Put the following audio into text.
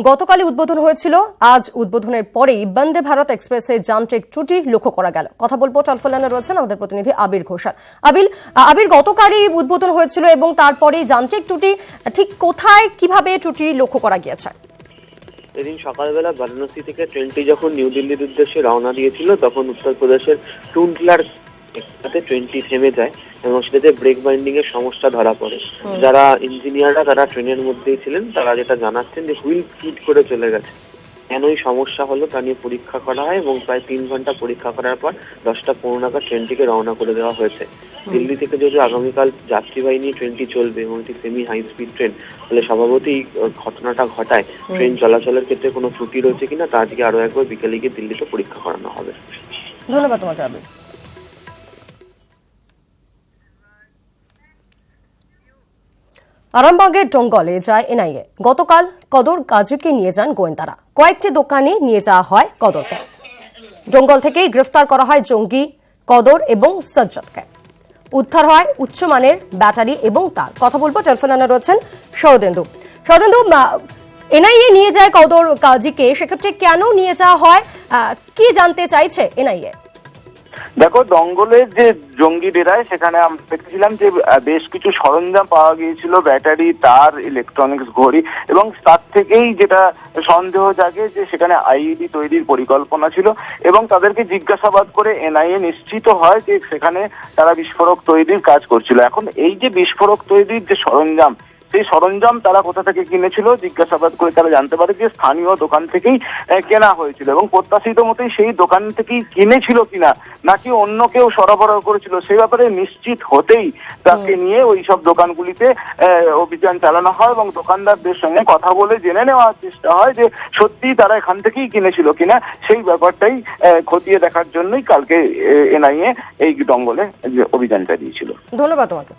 গতকালই উদ্বোধন হয়েছিল, আজ উদ্বোধনের পরেই বন্দে ভারত এক্সপ্রেসের যান্ত্রিক ত্রুটি লক্ষ্য করা গেল। কথা বলবো, টেলিফোনে রয়েছেন আমাদের প্রতিনিধি আবির ঘোষাল। আবির, গতকালই উদ্বোধন হয়েছিল এবং তারপরেই যান্ত্রিক ত্রুটি ঠিক কোথায়, কিভাবে ত্রুটি লক্ষ্য করা গিয়েছে? এদিন সকালবেলা বারাণসী থেকে ট্রেনটি যখন নিউ দিল্লির উদ্দেশ্যে রওনা দিয়েছিল তখন উত্তরপ্রদেশের টুন্ডলার ট্রেনটি থেমে যায় এবং সেটাতে ব্রেক বাইন্ডিং এর সমস্যা ধরা পড়ে। যারা ইঞ্জিনিয়াররা তারা ট্রেনের মধ্যেই ছিলেন, তারা যেটা জানাচ্ছেন যে হুইল স্কিড করে চলে গেছে। কেন এই সমস্যা হলো তা নিয়ে পরীক্ষা করা হয় এবং প্রায় 3 ঘন্টা পরীক্ষা করার পর 10টা 15 নাগাদ ট্রেনটিকে রওনা করে দেওয়া হয়েছে। দিল্লি থেকে যদি আগামীকাল যাত্রীবাহী নিয়ে ট্রেনটি চলবে এবং এটি সেমি হাই স্পিড ট্রেন, তাহলে স্বভাবতই ঘটনাটা ঘটায় ট্রেন চলাচলের ক্ষেত্রে কোনো ত্রুটি রয়েছে কিনা তা আজকে আরো একবার বিকেলে গিয়ে দিল্লিতে পরীক্ষা করানো হবে। ধন্যবাদ তোমাকে আবির। আরামবাগের জঙ্গলে যায় এনআইএ। গতকাল কদর কাজীকে নিয়ে যান গোয়েন্দারা। কয়েকটি দোকানে নিয়ে যাওয়া হয় কদরকে। জঙ্গল থেকেই গ্রেফতার করা হয় জঙ্গি কদর এবং সজ্জদকে। উদ্ধার হয় উচ্চমানের ব্যাটারি এবং তার। কথা বলবো, টেলিফোনে রয়েছেন শরদেন্দু। এনআইএ নিয়ে যায় কদর কাজীকে, সেক্ষেত্রে কেন নিয়ে যাওয়া হয়, কি জানতে চাইছে এনআইএ? দেখো, জঙ্গলের যে জঙ্গি ডেরায় সেখানে আমরা দেখেছিলাম যে বেশ কিছু সরঞ্জাম পাওয়া গিয়েছিল, ব্যাটারি, তার, ইলেকট্রনিক্স, ঘড়ি, এবং তার থেকেই যেটা সন্দেহ জাগে যে সেখানে আইইডি তৈরির পরিকল্পনা ছিল এবং তাদেরকে জিজ্ঞাসাবাদ করে এনআইএ নিশ্চিত হয় যে সেখানে তারা বিস্ফোরক তৈরির কাজ করছিল। এখন এই যে বিস্ফোরক তৈরির যে সরঞ্জাম, সেই সরঞ্জাম তারা কোথা থেকে কিনেছিল জিজ্ঞাসাবাদ করে তারা জানতে পারে যে স্থানীয় দোকান থেকেই কেনা হয়েছিল এবং প্রত্যাশিত মতোই সেই দোকান থেকেই কিনেছিল কিনা নাকি অন্য কেউ সরবরাহ করেছিল সেই ব্যাপারে নিশ্চিত হতেই তাকে নিয়ে ওই সব দোকানগুলিতে অভিযান চালানো হয় এবং দোকানদারদের সঙ্গে কথা বলে জেনে নেওয়ার চেষ্টা হয় যে সত্যি তারা এখান থেকেই কিনেছিল কিনা। সেই ব্যাপারটাই খতিয়ে দেখার জন্যই কালকে এনআইএ এই জঙ্গলে অভিযান চালিয়েছিল। ধন্যবাদ তোমাকে।